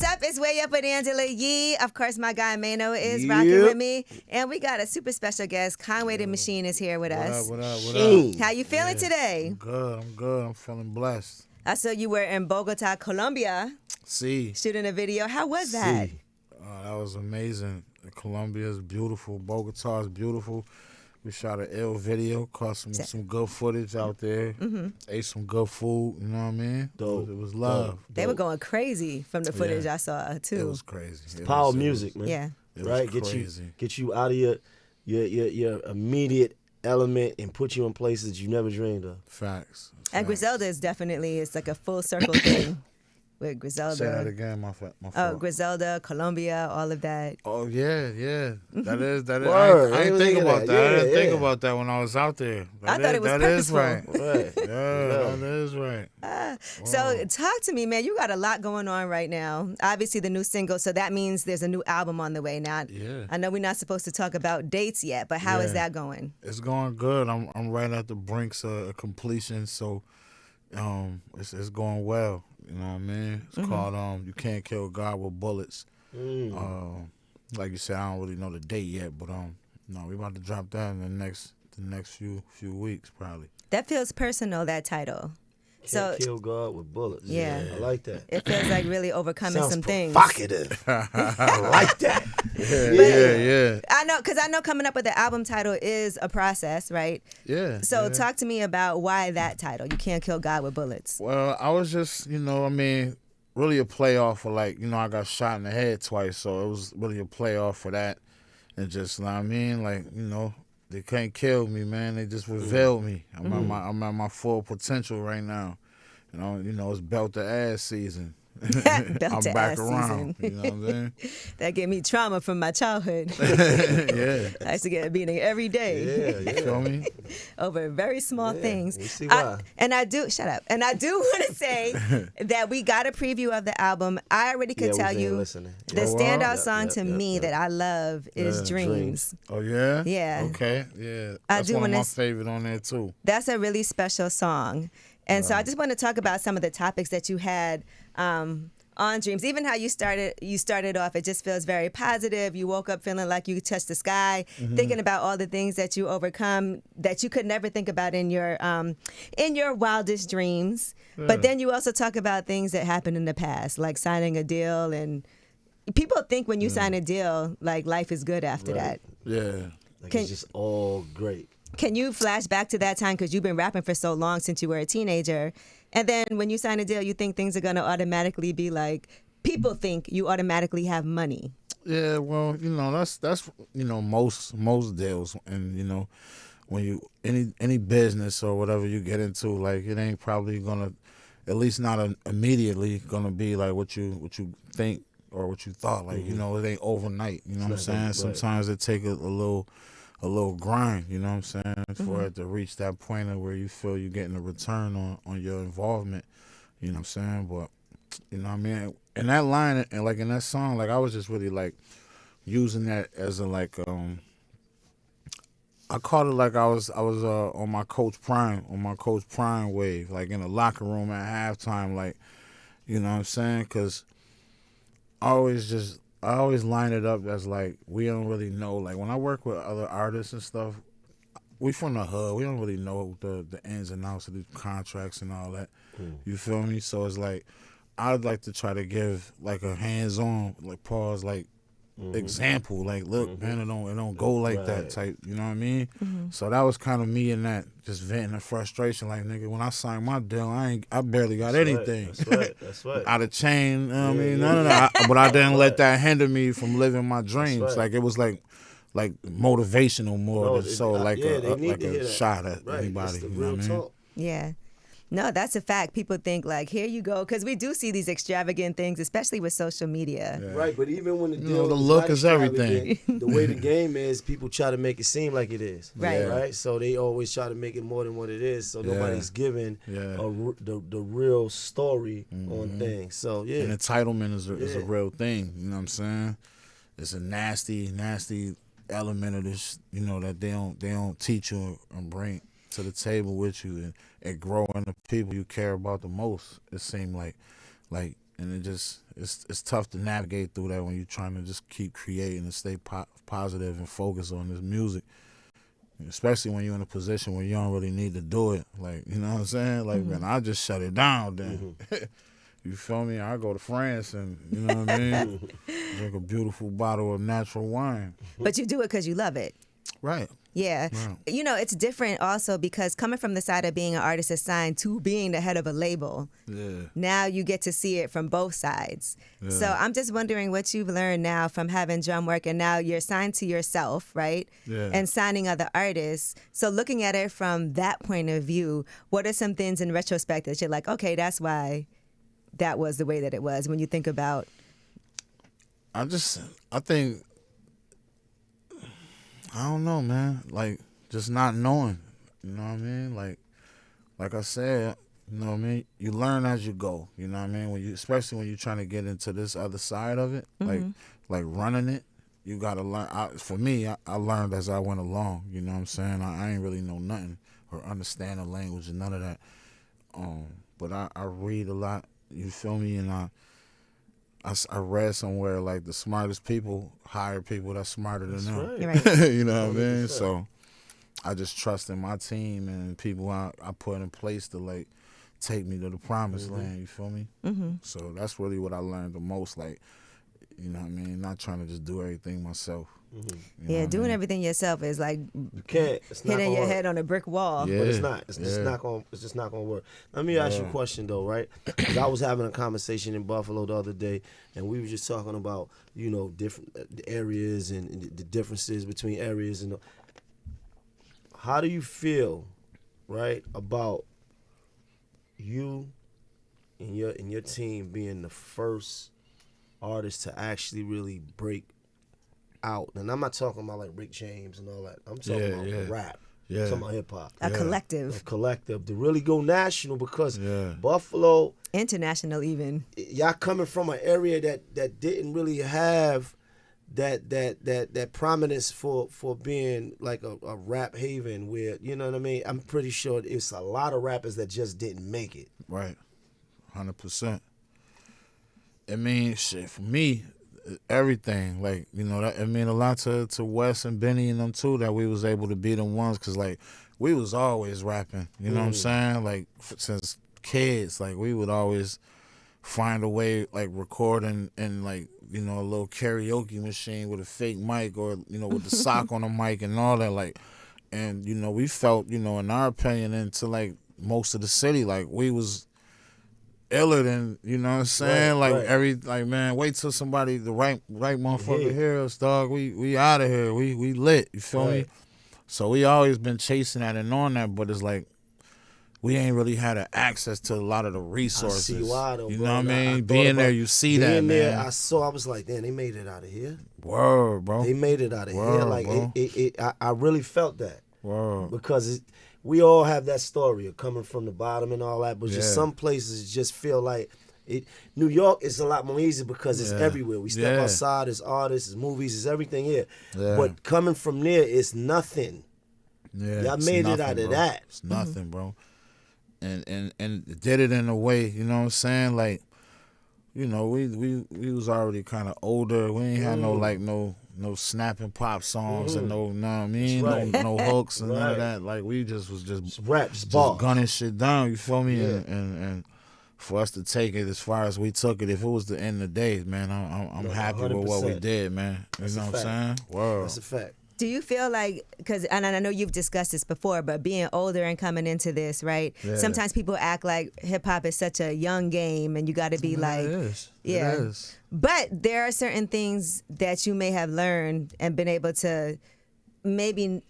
What's up? It's Way Up with Angela Yee. Of course, my guy Mano is rocking with me. And we got a super special guest. Conway the Machine is here with us. What up? How you feeling today? I'm good. I'm feeling blessed. I saw you were in Bogota, Colombia, See. shooting a video. How was that? That was amazing. Colombia is beautiful. Bogota is beautiful. We shot an ill video, caught some good footage out there. Ate some good food, you know what I mean? Dope. It was love. They were going crazy from the footage I saw, too. It was crazy. It Power was, music, man. Yeah. It Right? was crazy. Get you out of your immediate element and put you in places you never dreamed of. Facts. And Griselda is definitely, it's like a full circle thing with Griselda. Say that again, my fault. Oh, Griselda, Colombia, all of that. Oh, yeah. That is. Word. I didn't think about that. I didn't think about that when I was out there. I thought it was purposeful. That is right. Right. Yeah, that is right. So talk to me, man. You got a lot going on right now. Obviously, the new single, so that means there's a new album on the way now. Yeah. I know we're not supposed to talk about dates yet, but how is Yeah. that going? It's going good. I'm right at the brinks of completion, so it's going well. You know what I mean? It's called You Can't Kill God with Bullets. Like you said, I don't really know the date yet, but no, we about to drop that in the next few weeks probably. That feels personal, that title. Can't kill God with bullets. Yeah. I like that. It feels like really overcoming Sounds some things. provocative. I like that. Yeah. I know, because I know coming up with the album title is a process, right? Yeah. So yeah. talk to me about why that title, You Can't Kill God with Bullets. Well, I was just, really a playoff for I got shot in the head twice, so it was really a playoff for that. And just, they can't kill me, man. They just revealed me. I'm at my full potential right now. It's belt to ass season. Belt I'm to back ass around. season. You know what I'm saying? That gave me trauma from my childhood. Yeah. I used to get a beating every day. Yeah. Feel me? Over very small things. You see why. Shut up. And I do want to say that we got a preview of the album. I already could tell you listening. the Oh, wow. standout song to me Yep. that I love is Dreams. Oh, yeah? Yeah. Okay, yeah. I That's do one of wanna my favorite on there, too. That's a really special song. And so I just want to talk about some of the topics that you had on Dreams. Even how you started off, it just feels very positive. You woke up feeling like you touched the sky, thinking about all the things that you overcome that you could never think about in your wildest dreams. Yeah. But then you also talk about things that happened in the past, like signing a deal. And people think when you sign a deal, like life is good after that. Yeah. It's just all great. Can you flash back to that time? Because you've been rapping for so long since you were a teenager. And then when you sign a deal, you think things are going to automatically be like, people think you automatically have money. Yeah, well, that's most deals. And, when you, any business or whatever you get into, like, it ain't probably going to, at least not immediately going to be like what you think or what you thought. Like, it ain't overnight. You know what I'm saying? Right. Sometimes it take a little grind, you know what I'm saying, for it to reach that point of where you feel you're getting a return on your involvement, you know what I'm saying? But, you know what I mean? In that line, and like in that song, like I was just really like using that as a I called it like I was on my Coach Prime wave, like in the locker room at halftime, like, you know what I'm saying? Because I always line it up as like we don't really know. Like when I work with other artists and stuff, we from the hood. We don't really know the ins and outs of the contracts and all that. You feel me? So it's like I'd like to try to give like a hands-on, like pause, like example. Like look, man, it don't go like that type. You know what I mean? So that was kind of me in that, just venting the frustration. Like nigga, when I signed my deal, I barely got anything. That's right. Out of chain, you know what I mean? No. But I didn't let that hinder me from living my dreams. right. Like it was like motivational more than so like they need like to hear a that. shot at Right. anybody. It's the You know real what I mean? talk. Yeah. No, that's a fact. People think like, here you go. Because we do see these extravagant things, especially with social media. Yeah. Right, but even when the deal the is look not is everything. extravagant, the way the game is, people try to make it seem like it is. Right. Yeah. Right. So they always try to make it more than what it is. So Yeah. nobody's giving Yeah. the real story on things. So yeah. And entitlement is a real thing. You know what I'm saying? It's a nasty element of this, that they don't teach you and bring to the table with you and grow in the people you care about the most. It seemed like and it's tough to navigate through that when you're trying to just keep creating and stay positive and focus on this music, especially when you're in a position where you don't really need to do it. Like, you know what I'm saying? Like, man, I just shut it down then. You feel me? I go to France and, you know what I mean? Drink a beautiful bottle of natural wine. But you do it because you love it. Right. Yeah. Right. You know, it's different also because coming from the side of being an artist assigned to being the head of a label, now you get to see it from both sides. Yeah. So I'm just wondering what you've learned now from having drum work, and now you're signed to yourself, right? Yeah. And signing other artists. So looking at it from that point of view, what are some things in retrospect that you're like, okay, that's why that was the way that it was when you think about? I think, I don't know, man. Like, just not knowing. You know what I mean? Like I said, you know what I mean? You learn as you go. You know what I mean? Especially when you're trying to get into this other side of it, like running it, you gotta learn. For me, I learned as I went along. You know what I'm saying? I ain't really know nothing or understand the language and none of that. But I read a lot. You feel me? And I read somewhere like the smartest people hire people that's smarter than them. Right. You know what I mean? So I just trust in my team and people I put in place to like take me to the promised land. You feel me? So that's really what I learned the most. Like, you know what I mean? Not trying to just do everything myself. You know Yeah, what I doing mean? everything yourself is like You can't. It's not hitting gonna your work. head on a brick wall. Yeah. But it's not. It's just Yeah. not going. It's just not going to work. Let me ask you a question though, right? 'Cause I was having a conversation in Buffalo the other day, and we were just talking about different areas and the differences between areas. And how do you feel, right, about you and your team being the first artist to actually really break out? And I'm not talking about like Rick James and all that. I'm talking about rap. Yeah. I'm talking about hip hop. A collective. Collective to really go national, because Yeah. Buffalo, International even. y'all coming from an area that didn't really have that prominence for being like a rap haven, where, you know what I mean? I'm pretty sure it's a lot of rappers that just didn't make it. Right. 100%. I mean, shit, for me, everything, like, you know, that, I mean, a lot to Wes and Benny and them too, that we was able to be them ones, because like we was always rapping, you know what I'm saying? Like since kids, like we would always find a way, like recording and like, you know, a little karaoke machine with a fake mic, or, you know, with the sock on the mic and all that, like, and, you know, we felt, you know, in our opinion, into like most of the city, like we was iller than, you know what I'm saying? Like, man, wait till somebody, the right motherfucker hear us, dog. We out of here. We lit. You feel me? So we always been chasing that and on that, but it's like we ain't really had access to a lot of the resources. I see why though, you bro. know what I mean? thought Being there, about you see that, being there, man. I was like, damn, they made it out of here. Word, bro. They made it out of Word, here. Like bro. I really felt that. Word. Because we all have that story of coming from the bottom and all that, but just Yeah. some places just feel like it. New York is a lot more easy because it's everywhere. We step outside, it's artists, it's movies, it's everything here. Yeah. But coming from there, it's nothing. Yeah, Y'all it's made it nothing, out of bro. that. It's nothing, bro. And did it in a way, you know what I'm saying? Like, you know, we was already kind of older. We ain't had no snapping pop songs and no, know what I mean? That's right. No hooks and none of Right. that. Like, we just was just Rap, just bars. gunning shit down. You feel me? Yeah. And for us to take it as far as we took it, if it was the end of the day, man, I'm happy with what we 100%. did, man. You That's know a what I'm saying? fact. Word. That's a fact. Do you feel like, because, and I know you've discussed this before, but being older and coming into this, right? Yeah. Sometimes people act like hip hop is such a young game and you got to be like, it is. yeah. It is. But there are certain things that you may have learned and been able to maybe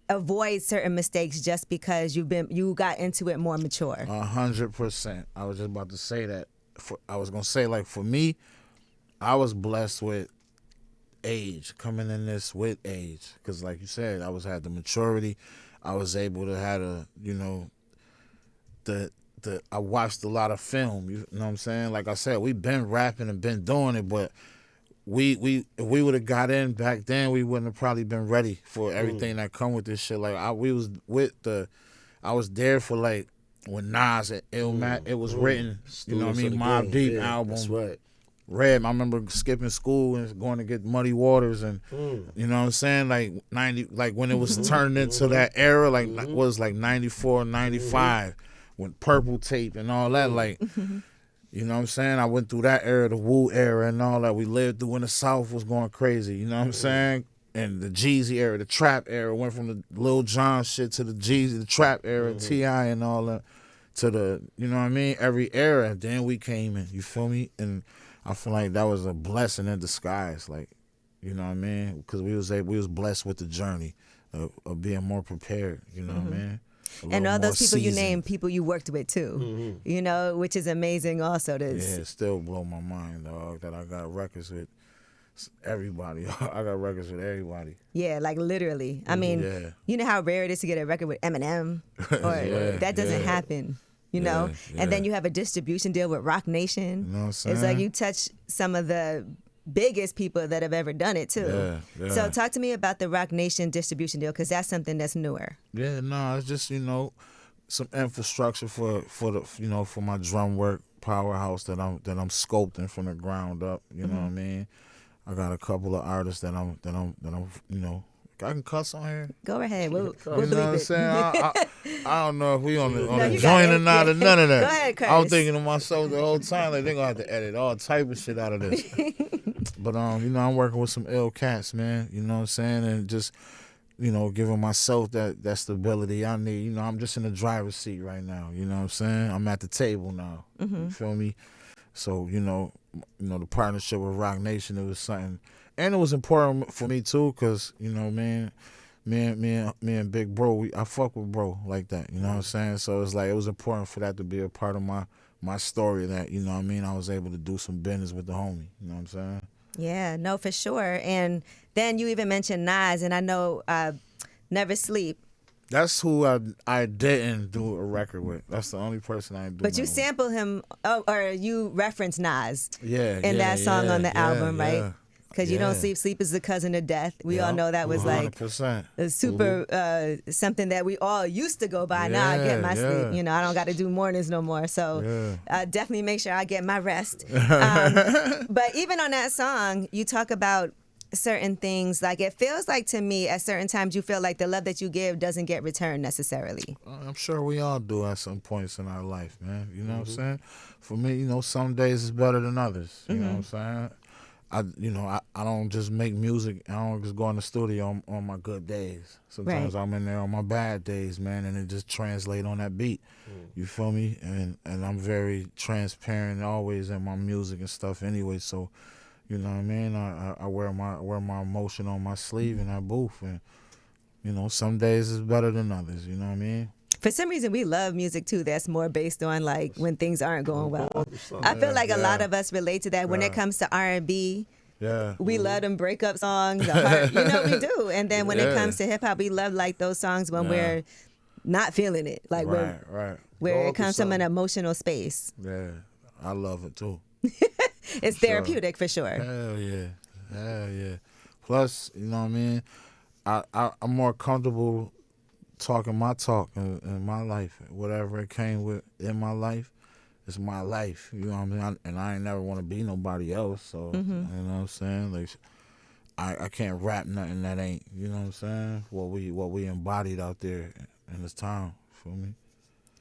avoid certain mistakes just because you got into it more mature. 100%. I was just about to say that. I was gonna say, like, for me, I was blessed with age, coming in this with age, because like you said, I had the maturity. I was able to have I watched a lot of film. You know what I'm saying? Like I said, we been rapping and been doing it, but if we would have got in back then, we wouldn't have probably been ready for everything that come with this shit. Like I was there for like when Nas and Illmatic, it was written, you know what I Students mean, of the Mobb game. Deep Yeah, album. That's right. Red, I remember skipping school and going to get Muddy Waters, and you know what I'm saying, like 90, like when it was turning into that era, like was like 94, 95, when Purple Tape and all that, like, you know what I'm saying. I went through that era, the Wu era, and all that. We lived through when the South was going crazy. You know what I'm saying. And the Jeezy era, the trap era, went from the Lil Jon shit to the Jeezy, the trap era, T.I. and all that, to the, you know what I mean, every era. And then we came in, you feel me? And I feel like that was a blessing in disguise, like, you know what I mean? Because we was blessed with the journey of being more prepared, you know what I mean? And all those people you seasoned. named, people you worked with too, you know, which is amazing also. Yeah, it still blow my mind, dog, that I got records with everybody. I got records with everybody. Yeah, like literally. I mean, you know how rare it is to get a record with Eminem? Or that doesn't happen, you know? And then you have a distribution deal with Roc Nation. You know what I'm saying? It's like you touch some of the biggest people that have ever done it too. So talk to me about the Roc Nation distribution deal, because that's something that's newer. Yeah, no, it's just, you know, some infrastructure for the, you know, for my drum work powerhouse that I'm sculpting from the ground up. You know what I mean? I got a couple of artists that I'm you know, I can cuss on here. Go ahead. We'll You know bleep what I'm it. saying? I don't know if we on the you got joint it. or not or none of that. Go ahead, Curtis. I was thinking to myself the whole time, like, they're gonna have to edit all type of shit out of this. But you know, I'm working with some ill cats, man. You know what I'm saying? And just, you know, giving myself that stability I need. You know, I'm just in the driver's seat right now. You know what I'm saying? I'm at the table now. You feel me? So, you know, the partnership with Roc Nation, it was something, and it was important for me too, cause, you know, man, me and Big Bro, I fuck with Bro like that. You know what I'm saying? So it's like it was important for that to be a part of my story. That, you know what I mean, I was able to do some business with the homie. You know what I'm saying? Yeah, no, for sure. And then you even mentioned Nas, and I know Never Sleep. That's who I didn't do a record with. That's the only person I didn't do. But you sample him, or you reference Nas in that song on the album, right? Because you don't Yeah. sleep. Sleep is the cousin of death. We all know that was 100%. like a super something that we all used to go by. Now I get my sleep. You know, I don't got to do mornings no more. So definitely make sure I get my rest. But even on that song, you talk about certain things. Like, it feels like to me at certain times you feel like the love that you give doesn't get returned necessarily. I'm sure we all do at some points in our life, man. You know what I'm saying? For me, you know, some days is better than others. You know what I'm saying? I don't just make music. I don't just go in the studio on my good days. Sometimes I'm in there on my bad days, man, and it just translate on that beat. You feel me? And I'm very transparent always in my music and stuff anyway. So, you know what I mean? I wear my emotion on my sleeve in that booth, and, you know, some days is better than others. You know what I mean? For some reason, we love music too that's more based on like when things aren't going well. I feel like a lot of us relate to that when it comes to R&B. Yeah. We love them breakup songs. You know, we do. And then when it comes to hip hop, we love like those songs when we're not feeling it, like where it comes from an emotional space. Yeah, I love it too. It's therapeutic for sure. Hell yeah. Plus, you know what I mean, I'm more comfortable talking my talk in my life. Whatever it came with in my life, it's my life. You know what I mean? And I ain't never want to be nobody else. So, you know what I'm saying? Like, I can't rap nothing that ain't, you know what I'm saying? What we embodied out there in this town. Feel me?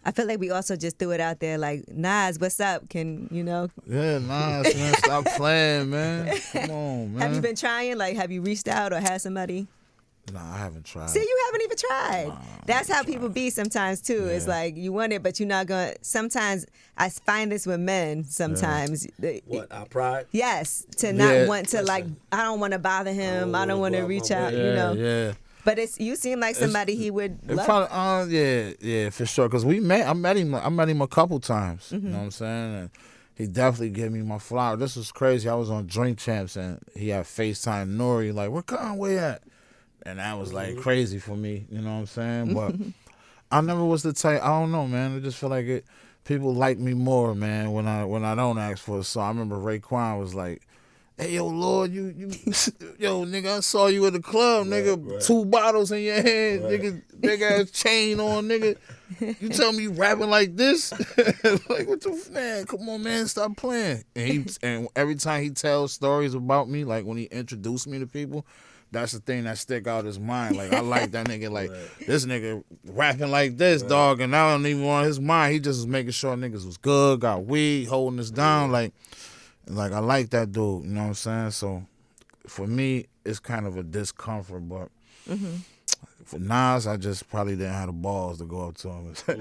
I feel like we also just threw it out there like, Nas, what's up? Can, you know? Yeah, Nas, man, stop playing, man. Come on, man. Have you been trying? Like, have you reached out or had somebody? Nah, I haven't tried. See, you haven't even tried. That's how people be sometimes too. It's like you want it, but you're not gonna. Sometimes I find this with men. Sometimes What, our pride? yes, to not want to like. I don't want to bother him. I don't want to reach out. You know. Yeah. But you seem like somebody he would love. Probably, yeah, for sure. Cause I met him a couple times. You know what I'm saying? And he definitely gave me my flower. This was crazy. I was on Drink Champs and he had FaceTime Nori like, where Conway at? And that was like crazy for me, you know what I'm saying? But I never was the type. I don't know, man. I just feel like people like me more, man, when I don't ask for a song. I remember Raekwon was like hey, yo, Lord, you yo, nigga, I saw you at the club, nigga, 2 bottles in your hand, nigga, big ass chain on, nigga. You tell me you rapping like this? Like, what the, man, come on, man, stop playing. And every time he tells stories about me, like when he introduced me to people, that's the thing that stick out his mind. Like, I like that nigga, like, this nigga rapping like this, dog, and I don't even want his mind. He just was making sure niggas was good, got weed, holding us down, like I like that dude, you know what I'm saying? So for me, it's kind of a discomfort, but for Nas, I just probably didn't have the balls to go up to him and say,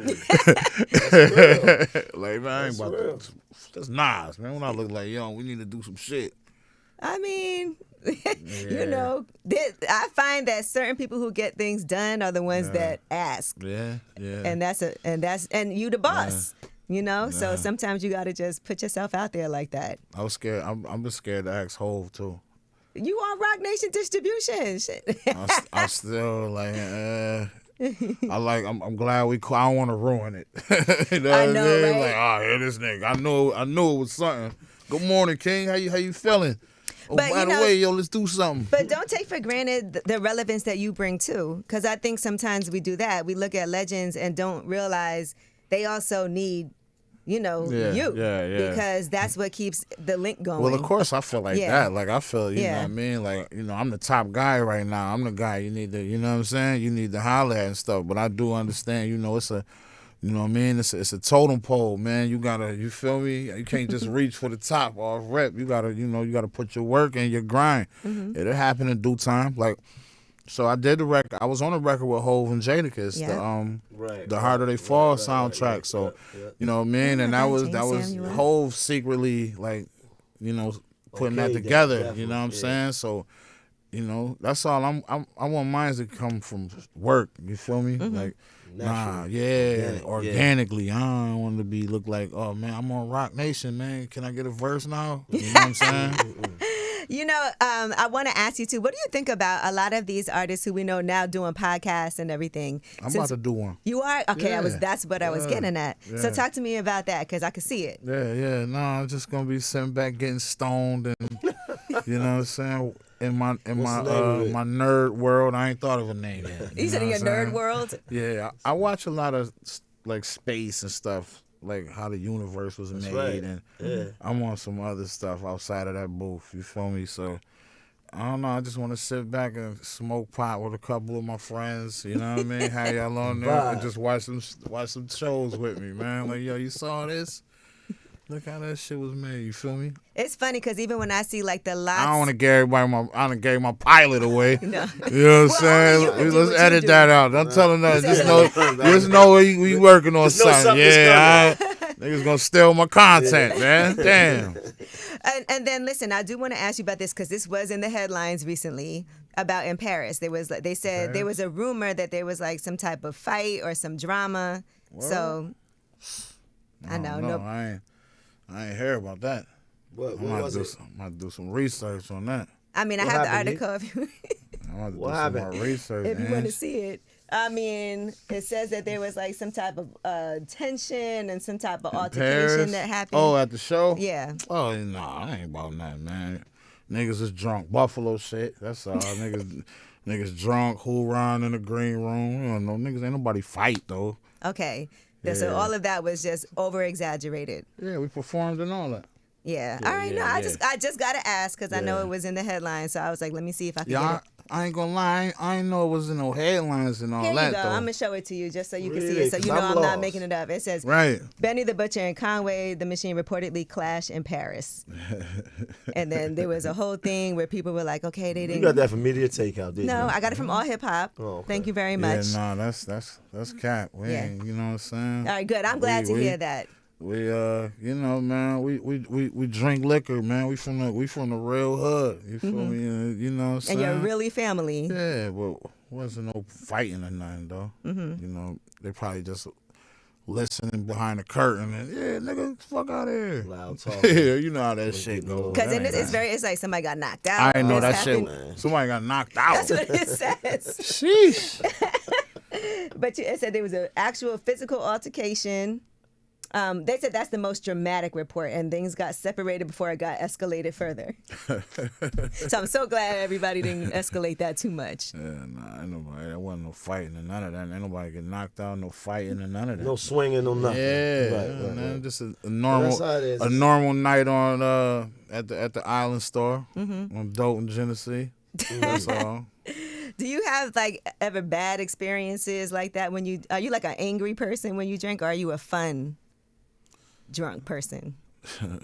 like, man, I ain't about to. That's Nas, man. When I look like, yo, we need to do some shit. I mean, you know, I find that certain people who get things done are the ones that ask. Yeah. And and you the boss. Yeah. You know, so sometimes you got to just put yourself out there like that. I was scared. I'm just scared to ask Hov too. You on Roc Nation distribution? Shit. I still like. I'm glad we. I don't want to ruin it. You know I what know, I mean? right? Like, here this nigga. I knew it was something. Good morning, King. How you feeling? Oh, But, by the way, yo, let's do something. But don't take for granted the relevance that you bring too, because I think sometimes we do that. We look at legends and don't realize they also need, you know, you. Yeah. Because that's what keeps the link going. Well, of course, I feel like that. Like, I feel, you know what I mean? Like, you know, I'm the top guy right now. I'm the guy you need to, you know what I'm saying? You need to holler at and stuff. But I do understand, you know, it's a, you know what I mean? It's a totem pole, man. You gotta, you feel me? You can't just reach for the top off rep. You gotta, you know, you gotta put your work and your grind. It'll happen in due time. Like, so I did the record. I was on the record with Hov and Jadakiss, the Harder They Fall soundtrack. So, you know what I mean? And that was Hov secretly, like, you know, putting that together. You know what I'm saying? So, you know, that's all. I want mine to come from work. You feel me? Like. Organically. I don't want to look like, oh man, I'm on Roc Nation, man. Can I get a verse now? You know what I'm saying? You know, I want to ask you too. What do you think about a lot of these artists who we know now doing podcasts and everything? I'm about to do one. You are? Okay, that's what I was getting at. Yeah. So talk to me about that because I can see it. Yeah. No, I'm just gonna be sitting back getting stoned and you know what I'm saying. In my nerd world, I ain't thought of a name yet. You said in your nerd world? Yeah, I watch a lot of like space and stuff, like how the universe was made, and I'm on some other stuff outside of that booth. You feel me? So I don't know. I just want to sit back and smoke pot with a couple of my friends. You know what I mean? Have y'all on there and just watch some shows with me, man. Like, yo, you saw this? Look how that shit was made. You feel me? It's funny because even when I see like the lots, I don't want to give everybody I done gave my pilot away. No. You know what I'm saying? Let's edit that out. Don't tell them that. Just know we working on something. Yeah, niggas gonna steal my content, man. Damn. And then listen, I do want to ask you about this because this was in the headlines recently about in Paris. They said there was a rumor that there was like some type of fight or some drama. What? So I know. No, I ain't hear about that. What was it? I'm going to do some research on that. I mean, I have the article. If you I'm going to do some more research. If you want to see it. I mean, it says that there was like some type of tension and some type of altercation that happened. Oh, at the show? Yeah. Oh, no, I ain't about that, man. Niggas is drunk. Buffalo shit. That's all. Niggas drunk, hoorah in the green room. You don't know, niggas ain't nobody fight, though. Okay. Yeah. So all of that was just over exaggerated. Yeah, we performed and all that. Yeah. All right. I just gotta ask because I know it was in the headlines. So I was like, let me see if I can get it. I ain't gonna lie. I ain't know it was in no headlines and all that. Here you go. Though. I'm gonna show it to you just so you can see it, so you know I'm not making it up. It says Benny the Butcher and Conway the Machine reportedly clashed in Paris, and then there was a whole thing where people were like, "Okay, they didn't." You got that from Media Takeout, didn't you? No, I got it from All Hip Hop. Oh, okay. Thank you very much. Yeah, no, that's cap. We ain't, you know what I'm saying? All right, good. I'm glad to hear that. We you know, man, we drink liquor, man. We from the real hood. You feel me? You know what I'm saying? And you're really family. Yeah, but wasn't no fighting or nothing though. You know, they probably just listening behind the curtain and nigga, fuck out of here. Loud talk. Yeah, you know how that shit goes. Because it's like somebody got knocked out. I know that shit. Somebody got knocked out. That's what it says. Sheesh. But it said there was an actual physical altercation. They said that's the most dramatic report, and things got separated before it got escalated further. So I'm so glad everybody didn't escalate that too much. Yeah, nah, ain't nobody. There wasn't no fighting and none of that. Ain't nobody get knocked out, no fighting and none of that. No swinging, no nothing. Yeah, right. Just a normal night on at the island store on Dope and Genesee. That's all. Do you have like ever bad experiences like that when you are you like an angry person when you drink, or are you a fun drunk person? Yeah,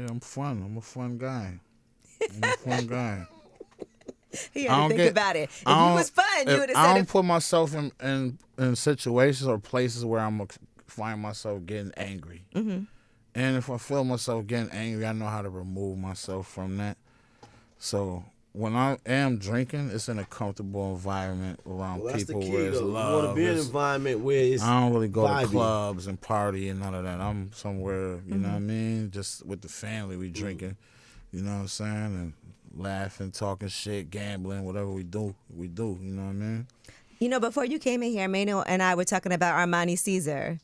I'm fun. I'm a fun guy. He had to think about it. If you was fun, you would have said I don't put myself in situations or places where I'm gonna find myself getting angry. Mm-hmm. And if I feel myself getting angry, I know how to remove myself from that. So when I am drinking, it's in a comfortable environment around people where it's love. You want to be in an environment where it's I don't really go vibey. to clubs and party and none of that. I'm somewhere, you know what I mean? Just with the family, we drinking, you know what I'm saying? And laughing, talking shit, gambling, whatever we do, you know what I mean? You know, before you came in here, Mano and I were talking about Armani Caesar,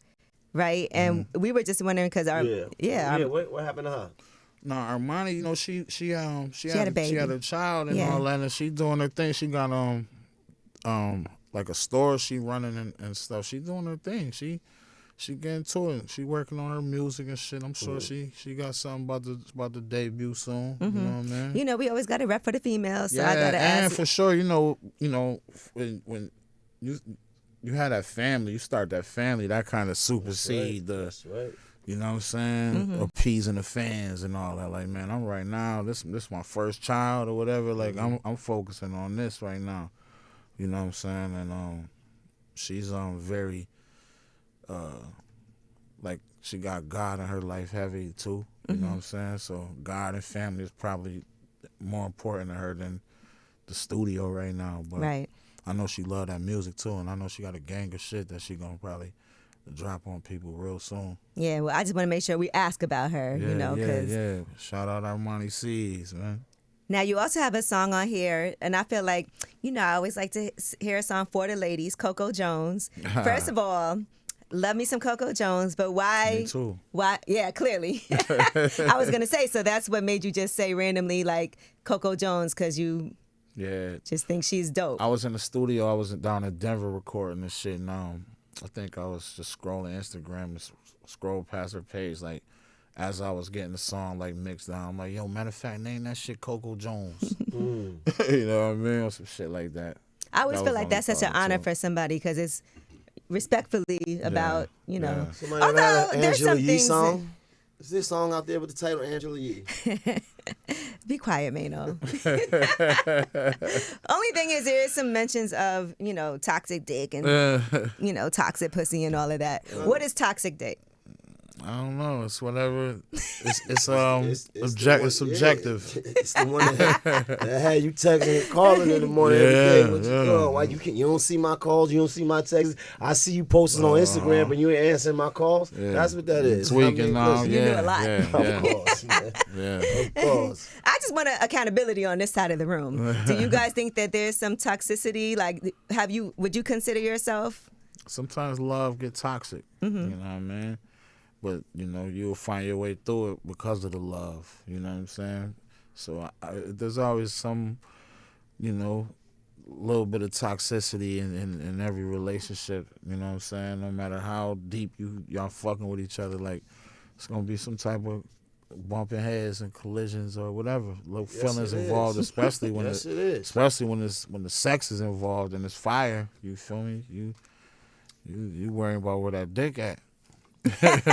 right? And we were just wondering because what happened to her? No, Armani, you know, she had a baby. She had a child and all that, and she doing her thing. She got like a store she running and stuff. She doing her thing. She getting to it. She working on her music and shit. I'm sure she got something about the debut soon. You know what I mean? You know, we always got to rep for the females, so yeah, I gotta ask. And for sure, you know, when you have that family, you start that family, that kind of supersede That's right. You know what I'm saying? Appeasing the fans and all that. Like, man, I'm right now. This my first child or whatever. Like, I'm focusing on this right now. You know what I'm saying? And she's very like she got God in her life heavy too. You know what I'm saying? So God and family is probably more important to her than the studio right now. But right. I know she love that music too, and I know she got a gang of shit that she gonna probably drop on people real soon. Yeah, well, I just want to make sure we ask about her, Yeah, you know, because yeah. Shout out Armani C's, man. Now, you also have a song on here, and I feel like, you know, I always like to hear a song for the ladies, Coco Jones. First of all, love me some Coco Jones, but why? Me too. Why? Yeah, clearly. I was going to say, so that's what made you just say randomly, like, Coco Jones, because you just think she's dope. I was in the studio. I was down in Denver recording this shit, and I think I was just scrolling Instagram and scroll past her page, like, as I was getting the song like mixed down. I'm like, yo, matter of fact, name that shit Coco Jones. You know what I mean? Or some shit like that. I always feel like that's such an honor for somebody because it's respectfully about, you know. Somebody ever had an Angela Yee song? Is this song out there with the title Angela Yee? Be quiet, Mano. Only thing is there is some mentions of, you know, toxic dick and, you know, toxic pussy and all of that. What is toxic dick? I don't know. It's whatever. It's subjective. Yeah. It's the one that had you texting and calling in the morning every day. What you doing? Why you don't see my calls? You don't see my texts? I see you posting on Instagram, but you ain't answering my calls. Yeah. That's what that is. Tweaking now. You do a lot. Of course, man. Of course. I just want accountability on this side of the room. Do you guys think that there's some toxicity? Like, would you consider yourself? Sometimes love get toxic. You know what I mean? But, you know, you'll find your way through it because of the love. You know what I'm saying? So there's always some, you know, little bit of toxicity in every relationship. You know what I'm saying? No matter how deep y'all fucking with each other, like, it's going to be some type of bumping heads and collisions or whatever. Little feelings involved, especially when especially when the sex is involved and it's fire. You feel me? You worrying about where that dick at. Like,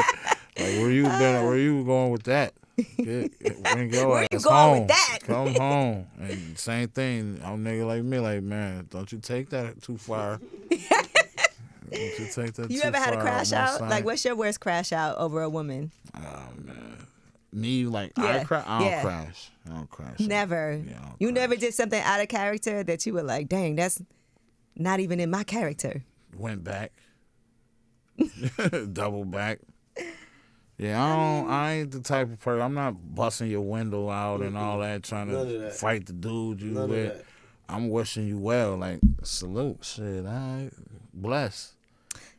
where you going with that? Bring your where ass you going home. with that? Come home. And same thing, a nigga like me, like, man, don't you take that too far. Don't you take that You too ever had a far crash out? out? Like, what's your worst crash out over a woman? Oh, man. Me, like, Yeah. I don't crash. I don't crash. Never. Yeah, I don't You crash. never did something out of character that you were like, dang, that's not even in my character. Went back. Double back. Yeah, I ain't the type of person. I'm not busting your window out and all that, trying to fight the dude you with. I'm wishing you well. Like, salute. Shit, all right. Bless.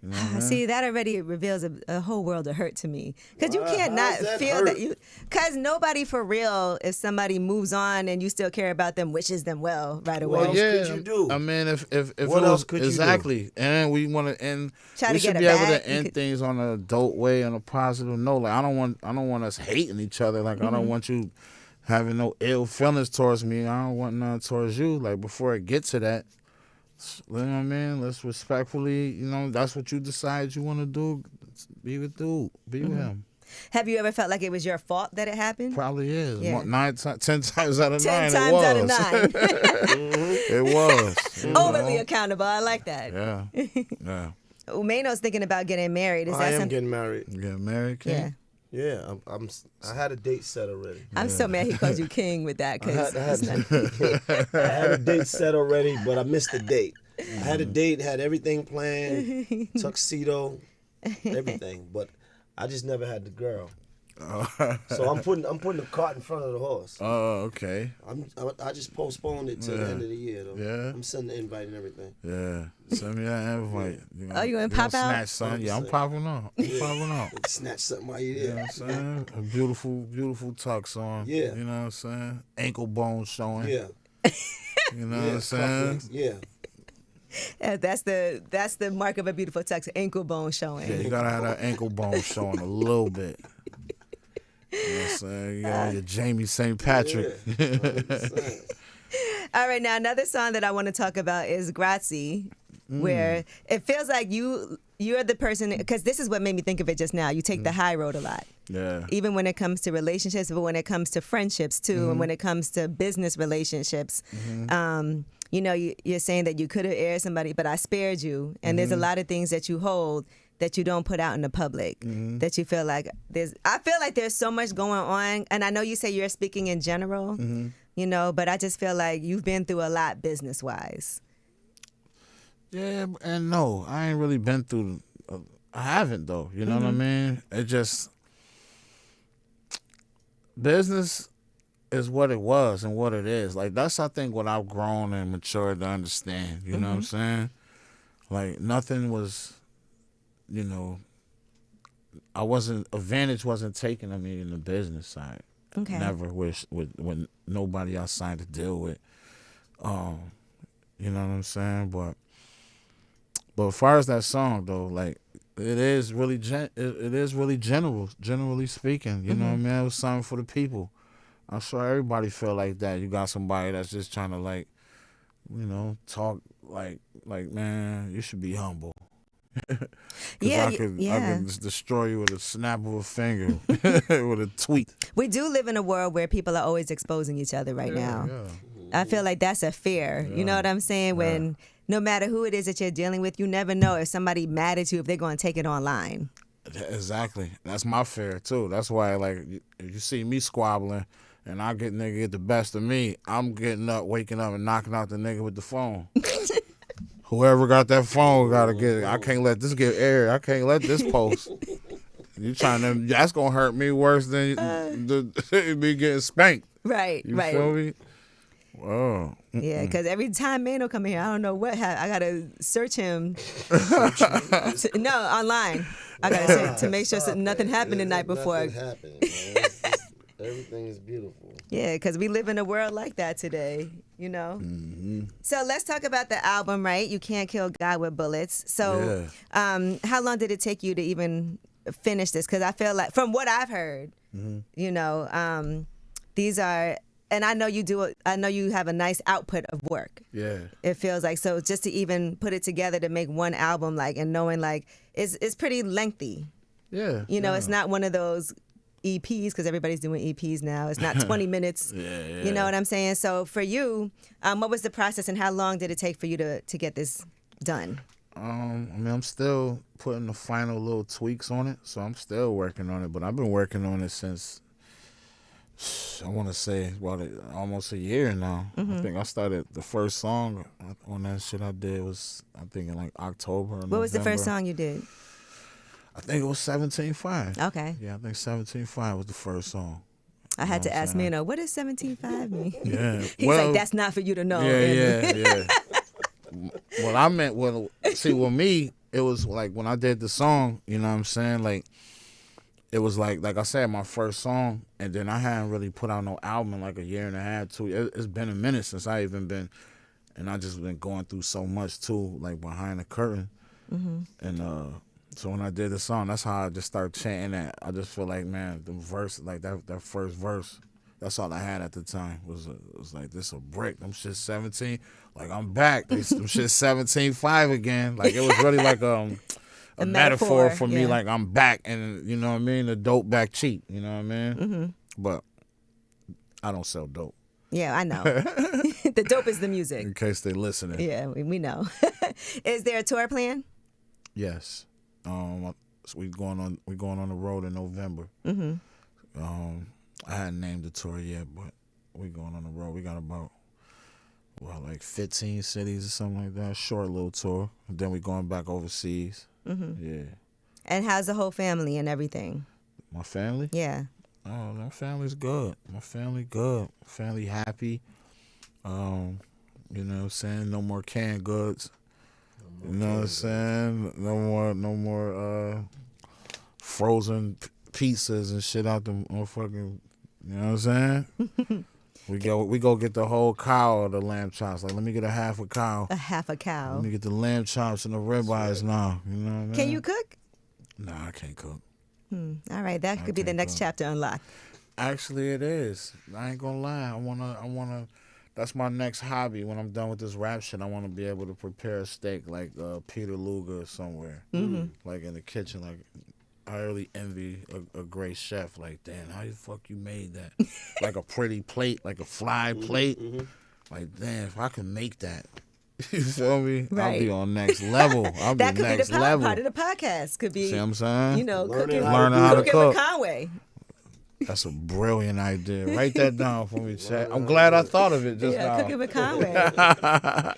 You know what I mean? See, that already reveals a whole world of hurt to me. Because you can't How not does that feel hurt? that you. Because nobody for real, if somebody moves on and you still care about them, wishes them well right away. What else could you do? I mean, if What it else was could you do? exactly, and we want to end, Try we to should get be it able back. to end things on an adult way, on a positive note. Like I don't want us hating each other. Like I don't want you having no ill feelings towards me. I don't want none towards you. Like before it gets to that, you know what I mean? Let's respectfully, that's what you decide you want to do. Be with dude. Be with him. Have you ever felt like it was your fault that it happened? Probably is. Yeah. 10 times out of 10 9, times it was. out of 9. It was. you Overly know? accountable. I like that. Yeah. Yeah. Umeno's thinking about getting married. Is I that am something? getting married. You get married, King? Yeah. Yeah, I had a date set already. I'm so mad he called you king with that. I Cause had a date set already, but I missed the date. I had a date, had everything planned, tuxedo, everything, but I just never had the girl. So I'm putting the cart in front of the horse. Oh, okay. I just postponed it till the end of the year though. Yeah. I'm sending the invite and everything. Yeah. Send me that invite. Oh, you gonna pop out? Snatch, son. Yeah, I'm popping out. I'm popping out. Snatch something while you're You know there. what I'm saying? A beautiful tux on. Yeah. You know what I'm saying? Ankle bones showing. Yeah. You know what Yeah. I'm saying? cufflinks, Yeah. Yeah, that's the mark of a beautiful tux, ankle bone showing. Yeah, you gotta have that ankle bone showing a little bit. You know what I'm saying? You got your Jamie St. Patrick. Yeah. 100%. All right, now another song that I want to talk about is Grazie, where it feels like you're the person, because this is what made me think of it just now. You take the high road a lot. Yeah. Even when it comes to relationships, but when it comes to friendships too, and when it comes to business relationships. You're saying that you could have aired somebody, but I spared you. And there's a lot of things that you hold that you don't put out in the public, that you feel like I feel like there's so much going on. And I know you say you're speaking in general, but I just feel like you've been through a lot business-wise. Yeah, and no, I ain't really been through. I haven't though. You know what I mean? It just business is what it was and what it is. Like that's I think what I've grown and matured to understand. You know what I'm saying? Like nothing was, advantage wasn't taken of me in the business side. Okay. Never with nobody outside to deal with. You know what I'm saying? But as far as that song though, like it is really generally speaking. You know what I mean? It was something for the people. I'm sure everybody feel like that. You got somebody that's just trying to like, talk like man, you should be humble. Yeah, I could just destroy you with a snap of a finger, with a tweet. We do live in a world where people are always exposing each other right now. Yeah. I feel like that's a fear. You know what I'm saying? When no matter who it is that you're dealing with, you never know if somebody mad at you, if they're going to take it online. Exactly. That's my fear too. That's why, like, if you see me squabbling and nigga get the best of me, I'm getting up, waking up, and knocking out the nigga with the phone. Whoever got that phone gotta get it. I can't let this get aired. I can't let this post. That's gonna hurt me worse than me getting spanked. Right, You right. feel me? Whoa. Yeah, because every time Mano come here, I don't know what I gotta search him. No, online. I gotta search to make sure nothing happened the night before. Nothing happened, man. Everything is beautiful. Yeah, because we live in a world like that today, So let's talk about the album, right? You Can't Kill God with Bullets. So how long did it take you to even finish this? Because I feel like, from what I've heard, these are, and I know you have a nice output of work. Yeah. It feels like, so just to even put it together to make one album, like, and knowing like, it's pretty lengthy. Yeah. It's not one of those EPs, because everybody's doing EPs now. It's not 20 minutes. Yeah. You know what I'm saying? So for you, what was the process and how long did it take for you to get this done? I'm still putting the final little tweaks on it, so I'm still working on it. But I've been working on it since, I want to say, almost a year now. I think I started the first song on that shit I did was, I think, in like October or What was the November. first song you did? I think it was 17.5. Okay. Yeah, I think 17.5 was the first song. I had to ask saying? Mano, what does 17.5 mean? Yeah. He's like, that's not for you to know. Yeah. Well, I meant, with me, it was like when I did the song, you know what I'm saying? Like, it was like I said, my first song, and then I hadn't really put out no album in like a year and a half, 2. It's been a minute since I even been, and I just been going through so much too, like behind the curtain. And so when I did the song, that's how I just started chanting that. I just feel like, man, the verse, like that first verse, that's all I had at the time. Was like, this a brick. Them shit 17. Like, I'm back. Them shit 17.5 again. Like, it was really like a metaphor for me. Like, I'm back, and you know what I mean. The dope back cheap. You know what I mean. But I don't sell dope. Yeah, I know. The dope is the music. In case they listening. Yeah, we know. Is there a tour plan? Yes. So we going on the road in November. I hadn't named the tour yet, but we going on the road. We got about like 15 cities or something like that. Short little tour. And then we going back overseas. Yeah. And how's the whole family and everything? My family? Yeah. Oh, my family's good. My family good. Family happy. You know what I'm saying? No more canned goods. You know what I'm saying? No more frozen pizzas and shit out the motherfucking. You know what I'm saying? we go get the whole cow or the lamb chops. Like, let me get a half a cow. A half a cow. Let me get the lamb chops and the ribeyes now. You know what I mean? Can you cook? Nah, I can't cook. All right, that could be the next chapter unlocked. Actually, it is. I ain't gonna lie. I wanna. That's my next hobby. When I'm done with this rap shit, I want to be able to prepare a steak like Peter Luger or somewhere, like in the kitchen. Like, I really envy a great chef. Like, damn, how the fuck you made that? Like a pretty plate, like a fly plate. Like, damn, if I can make that, you feel me? Right. I'll be on next level. I'll That be could next be the level. part of the podcast. Could be, See what I'm saying? you know, Learning cooking how to cooking with cook. Conway. That's a brilliant idea. Write that down for me, Chad. I'm glad I thought of it just now. Cooking with Conway.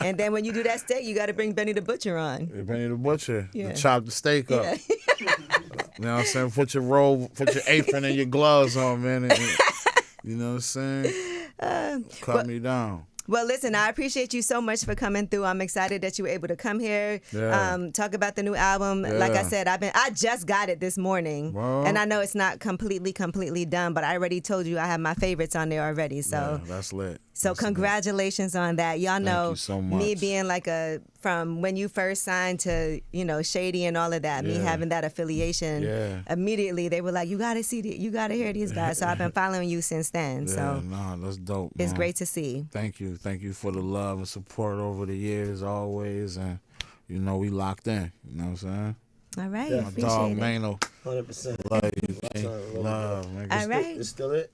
And then when you do that steak, you got to bring Benny the Butcher on. Benny the Butcher. Yeah. Chop the steak up. Yeah. You know what I'm saying? Put your robe, put your apron and your gloves on, man. And, you know what I'm saying? Cut me down. Well, listen, I appreciate you so much for coming through. I'm excited that you were able to come here, talk about the new album. Yeah. Like I said, I just got it this morning, and I know it's not completely done, but I already told you I have my favorites on there already. So that's lit. So that's congratulations on that. Y'all know you so much. Me being like from when you first signed to, you know, Shady and all of that, me having that affiliation, immediately they were like, you got to you got to hear these guys. So I've been following you since then. So that's dope, it's man. great to see. Thank you. Thank you for the love and support over the years always. And, you know, we locked in. You know what I'm saying? All right. Yeah. My Appreciate dog, it. Mano. 100%. Love you, man. Love, man. All right. It's still it?